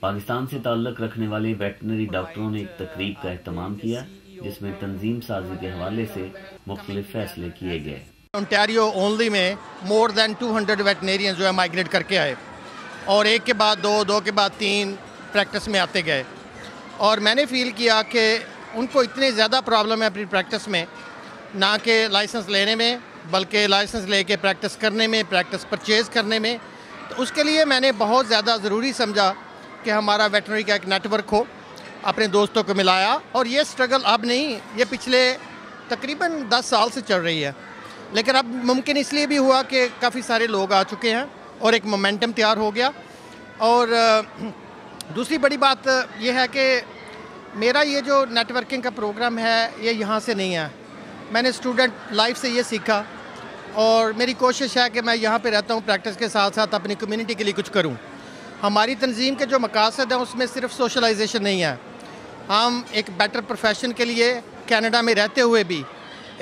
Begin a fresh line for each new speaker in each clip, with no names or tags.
पाकिस्तान से ताल्लुक़ रखने वाले वेटनरी डॉक्टरों ने एक तकरीब का एहतमाम किया जिसमें तंजीम साजी के हवाले से मुख्तलिफ फैसले किए गए।
ओंटारियो ओनली में मोर दैन 200 वेटनेरियन जो है माइग्रेट करके आए और एक के बाद दो के बाद तीन प्रैक्टिस में आते गए और मैंने फ़ील किया कि उनको इतनी ज़्यादा प्रॉब्लम है अपनी प्रैक्टिस में, ना कि लाइसेंस लेने में बल्कि लाइसेंस लेके प्रैक्टिस करने में, प्रैक्टिस परचेज़ करने में। तो उसके लिए मैंने बहुत ज़्यादा ज़रूरी समझा कि हमारा वेटनरी का एक नेटवर्क हो। अपने दोस्तों को मिलाया और ये स्ट्रगल अब नहीं, ये पिछले तकरीबन 10 साल से चल रही है, लेकिन अब मुमकिन इसलिए भी हुआ कि काफ़ी सारे लोग आ चुके हैं और एक मोमेंटम तैयार हो गया। और दूसरी बड़ी बात यह है कि मेरा ये जो नेटवर्किंग का प्रोग्राम है ये यहाँ से नहीं है, मैंने स्टूडेंट लाइफ से ये सीखा और मेरी कोशिश है कि मैं यहाँ पे रहता हूँ, प्रैक्टिस के साथ साथ अपनी कम्युनिटी के लिए कुछ करूँ। हमारी तंजीम के जो मकासद हैं उसमें सिर्फ सोशलाइजेशन नहीं है, हम एक बेटर प्रोफेशन के लिए कनाडा में रहते हुए भी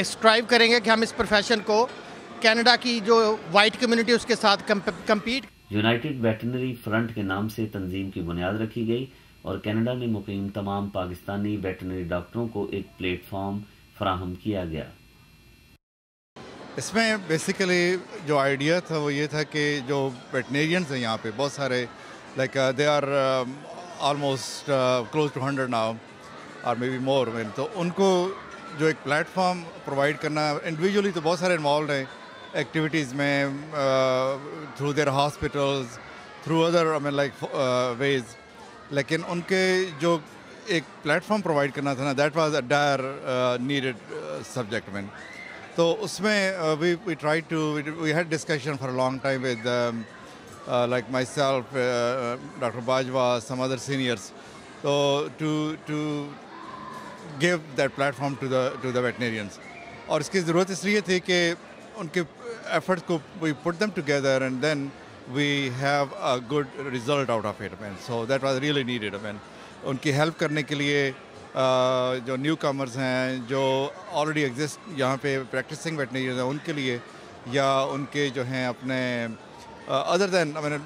स्ट्राइव करेंगे कि हम इस प्रोफेशन को कनाडा की जो वाइट कम्युनिटी उसके साथ कम्पीट।
यूनाइटेड वेटनरी फ्रंट के नाम से तंजीम की बुनियाद रखी गई और कनाडा में मुकीम तमाम पाकिस्तानी वेटनरी डॉक्टरों को एक प्लेटफॉर्म फराहम किया गया।
इसमें बेसिकली जो आइडिया था वो ये था कि जो वेटनेरियंस हैं यहाँ पे बहुत सारे like they are almost close to 100 now और मे बी मोर, तो उनको जो एक प्लेटफॉर्म प्रोवाइड करना, इंडिविजुअली तो बहुत सारे इन्वॉल्व हैं एक्टिविटीज़ में through their hospitals, through other I mean like ways, लेकिन उनके जो एक प्लेटफॉर्म प्रोवाइड करना था ना, that was a dire needed subject में। तो उसमें we try to we had discussion for a long time with like myself, Dr. Bajwa, some other seniors, so to give that platform to the veterinarians. और इसकी ज़रूरत इसलिए थी कि उनके efforts को we put them together and then we have a good result out of it, man. So that was really needed, man. उनकी help करने के लिए जो न्यू कमर्स हैं, जो ऑलरेडी एग्जिस्ट यहाँ पे प्रैक्टिसिंग वेटनरियन हैं, उनके लिए या उनके जो हैं अपने other than I mean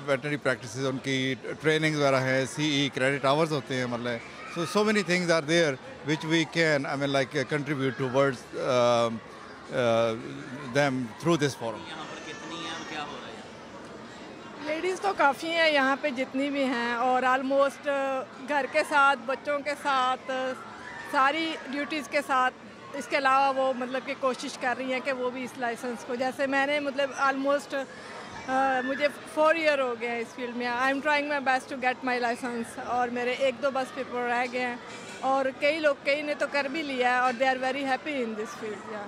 veterinary practices, उनकी ट्रेनिंग्स वगैरह है, सीई क्रेडिट आवर्स होते हैं, मतलब so many things are there which we can I mean like contribute towards them through this forum.
Ladies तो काफ़ी हैं यहाँ पे जितनी भी हैं और आलमोस्ट घर के साथ, बच्चों के साथ, सारी ड्यूटीज़ के साथ, इसके अलावा वो मतलब कि कोशिश कर रही हैं कि वो भी इस लाइसेंस को, जैसे मैंने मतलब आलमोस्ट मुझे 4 ईयर हो गए हैं इस फील्ड में। I am trying my best to get my licence और मेरे 1-2 बस पेपर रह गए हैं और कई ने तो कर भी लिया है और they are very happy in this field. या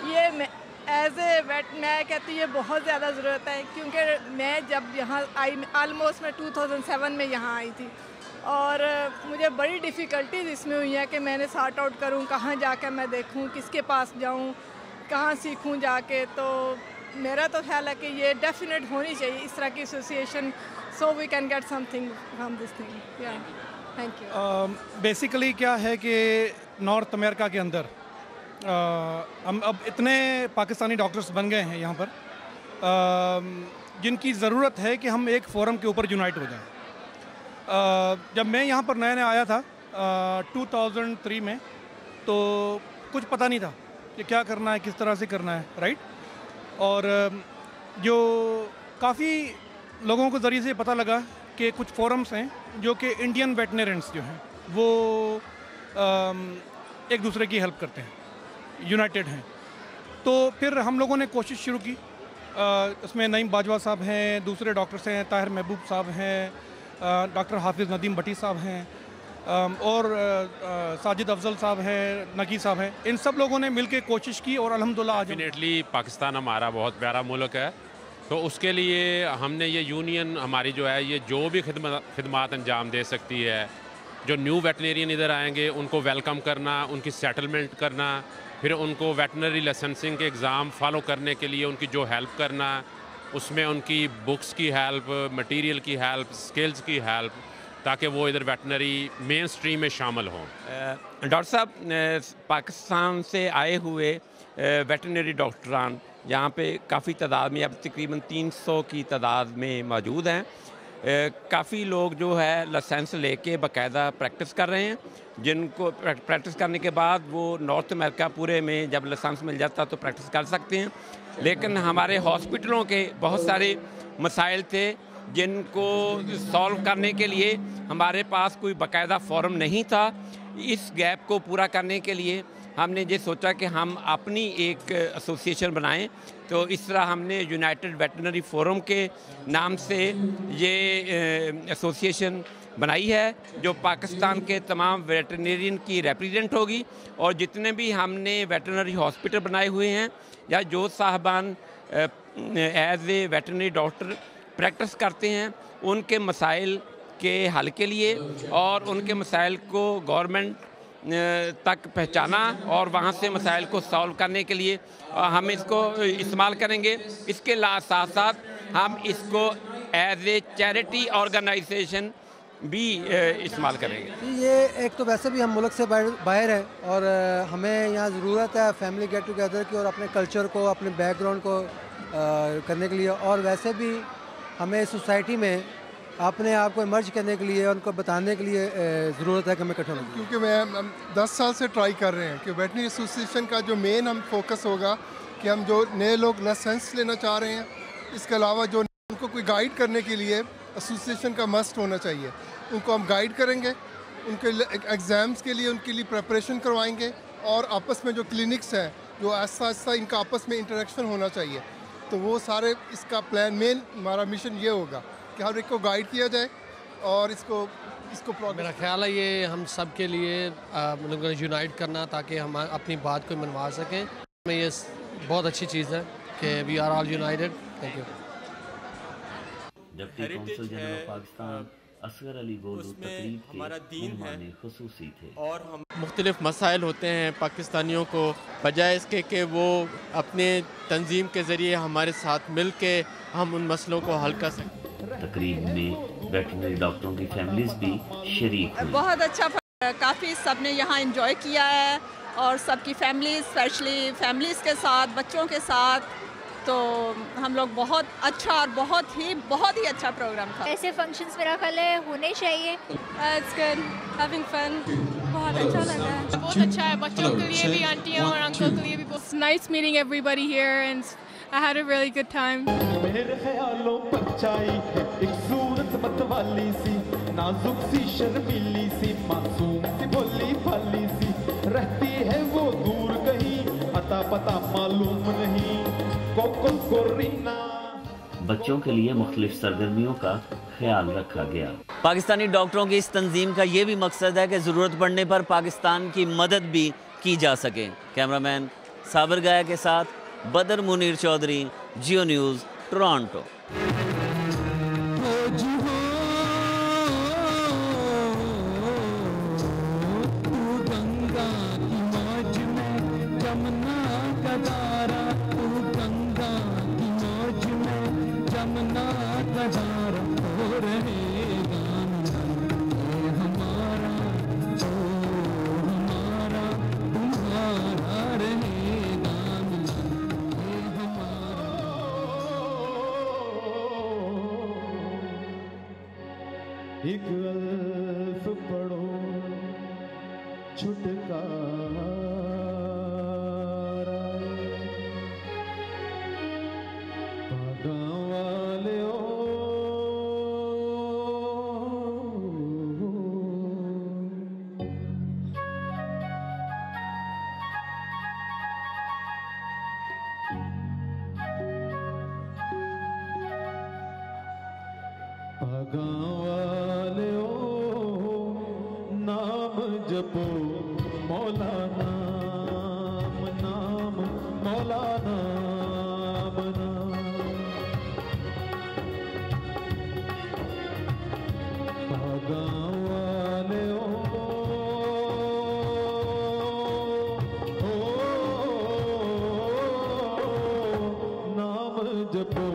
ये एज ए वेट मैं कहती हूँ ये बहुत ज़्यादा ज़रूरत है, क्योंकि मैं जब यहाँ आई आलमोस्ट मैं 2007 में यहाँ आई थी और मुझे बड़ी डिफ़िकल्टीज इसमें हुई है कि मैंने सॉर्ट आउट करूँ, कहाँ जाकर मैं देखूँ, किसके पास जाऊँ, कहाँ सीखूँ जाके। तो मेरा तो ख्याल है कि ये डेफिनेट होनी चाहिए इस तरह की association, so we can get something from this thing. या थैंक यू।
बेसिकली क्या है कि नॉर्थ अमेरिका के अंदर हम अब इतने पाकिस्तानी डॉक्टर्स बन गए हैं यहाँ पर जिनकी ज़रूरत है कि हम एक फोरम के ऊपर यूनाइट हो जाएं। जब मैं यहाँ पर नया आया था 2003 में, तो कुछ पता नहीं था कि क्या करना है, किस तरह से करना है, राइट। और जो काफ़ी लोगों को ज़रिए से पता लगा कि कुछ फोरम्स हैं जो कि इंडियन वेटनरियंस जो हैं वो एक दूसरे की हेल्प करते हैं, यूनाइटेड हैं। तो फिर हम लोगों ने कोशिश शुरू की, उसमें नईम बाजवा साहब हैं, दूसरे डॉक्टर्स हैं, ताहिर महबूब साहब हैं, डॉक्टर हाफिज़ नदीम भट्टी साहब हैं और साजिद अफजल साहब हैं, नकी साहब हैं। इन सब लोगों ने मिलकर कोशिश की और अल्हम्दुलिल्लाह आज
डेफिनेटली पाकिस्तान हमारा बहुत प्यारा मुल्क है, तो उसके लिए हमने ये यूनियन हमारी जो है ये जो भी खिदमात अंजाम दे सकती है, जो न्यू वेटनेरियन इधर आएंगे उनको वेलकम करना, उनकी सेटलमेंट करना, फिर उनको वेटनरी लाइसेंसिंग के एग्ज़ाम फॉलो करने के लिए उनकी जो हेल्प करना, उसमें उनकी बुक्स की हेल्प, मटेरियल की हेल्प, स्किल्स की हेल्प, ताकि वो इधर वेटनरी मेन स्ट्रीम में शामिल हों।
डॉक्टर साहब, पाकिस्तान से आए हुए वेटनरी डॉक्टरान यहाँ पे काफ़ी तादाद में, अब तकरीबन 300 की तादाद में मौजूद हैं। काफ़ी लोग जो है लाइसेंस लेके बाकायदा प्रैक्टिस कर रहे हैं, जिनको प्रैक्टिस करने के बाद वो नॉर्थ अमेरिका पूरे में जब लाइसेंस मिल जाता तो प्रैक्टिस कर सकते हैं। लेकिन हमारे हॉस्पिटलों के बहुत सारे मसाइल थे जिनको सॉल्व करने के लिए हमारे पास कोई बाकायदा फोरम नहीं था। इस गैप को पूरा करने के लिए हमने ये सोचा कि हम अपनी एक एसोसिएशन बनाएं। तो इस तरह हमने यूनाइटेड वेटरनरी फोरम के नाम से ये एसोसिएशन बनाई है, जो पाकिस्तान के तमाम वेटरनेरियन की रिप्रेजेंट होगी। और जितने भी हमने वेटरनरी हॉस्पिटल बनाए हुए हैं या जो साहबान as a veterinary doctor practice करते हैं, उनके मसाइल के हल के लिए और उनके मसाइल को गवर्नमेंट तक पहचाना और वहाँ से मसाइल को सॉल्व करने के लिए हम इसको इस्तेमाल करेंगे। इसके साथ साथ हम इसको एज ए चैरिटी ऑर्गेनाइजेशन भी इस्तेमाल करेंगे।
ये एक तो वैसे भी हम मुल्क से बाहर हैं और हमें यहाँ ज़रूरत है फैमिली गेट टुगेदर की और अपने कल्चर को, अपने बैकग्राउंड को करने के लिए, और वैसे भी हमें सोसाइटी में अपने आप को इमर्ज करने के लिए, उनको बताने के लिए ज़रूरत है कि हमें इकट्ठा होना।
क्योंकि हम 10 साल से ट्राई कर रहे हैं कि वेटरनरी एसोसिएशन का जो मेन हम फोकस होगा कि हम जो नए लोग लाइसेंस लेना चाह रहे हैं, इसके अलावा जो उनको कोई गाइड करने के लिए एसोसिएशन का मस्ट होना चाहिए, उनको हम गाइड करेंगे, उनके एग्ज़ाम्स के लिए उनके लिए प्रिपरेशन करवाएंगे और आपस में जो क्लिनिक्स हैं जो आहिस्ता आहिस्ता इनका आपस में इंटरेक्शन होना चाहिए। तो वो सारे इसका प्लान, मेन हमारा मिशन ये होगा कि हर एक को गाइड किया जाए और इसको
मेरा ख्याल है ये हम सब के लिए लोगों को यूनाइट करना ताकि हम अपनी बात को मनवा सकें। ये बहुत अच्छी चीज़ है कि we are all united. Thank you.
Deputy consul general Pakistan Asghar Ali Golu तकरीब के मेहमान खुसूसी थे।
और हम मुख्तलिफ मसाइल होते हैं पाकिस्तानियों को, बजाय इसके कि वो अपने तंजीम के ज़रिए हमारे साथ मिल के हम उन मसलों को हल कर सकें।
तकरीब में वेटरनरी डॉक्टरों की फैमिलीज भी शरीक हुई।
बहुत अच्छा, काफ़ी सब ने यहाँ एंजॉय किया है और सबकी फैमिलीज, स्पेशली फैमिलीज़ के साथ, बच्चों के साथ, तो हम लोग बहुत अच्छा और बहुत ही अच्छा प्रोग्राम था।
ऐसे फंक्शंस मेरा ख्याल है होने चाहिए।
It's good, having fun, बहुत अच्छा लगा है। बहुत अच्छा है, बच्चों के लिए भी, आंटियों और अंकल के लिए भी। It's nice meeting everybody here and I had a really good time.
मेरे ख्यालों पर चाई है एक सूरत मतवाली सी, नाजुक सी शर्मीली सी, मासूम सी भोली भाली सी, रहती है वो दूर कहीं, अता पता मालूम नहीं, कोकोरिना।
बच्चों के लिए मुख्तलिफ सरगर्मियों का ख्याल रखा गया।
पाकिस्तानी डॉक्टरों की इस तंजीम का ये भी मकसद है कि ज़रूरत पड़ने पर पाकिस्तान की मदद भी की जा सके। कैमरामैन साबिर गाया के साथ बदर मुनीर चौधरी, जियो न्यूज़, टोरंटो।
एक अल्फ पढ़ो छुटकारा, पागां वाले ओ पागां वाले ओ, नाम जपो मौला नाम, नाम मौला नाम, पागां वाले ओ नाम जपो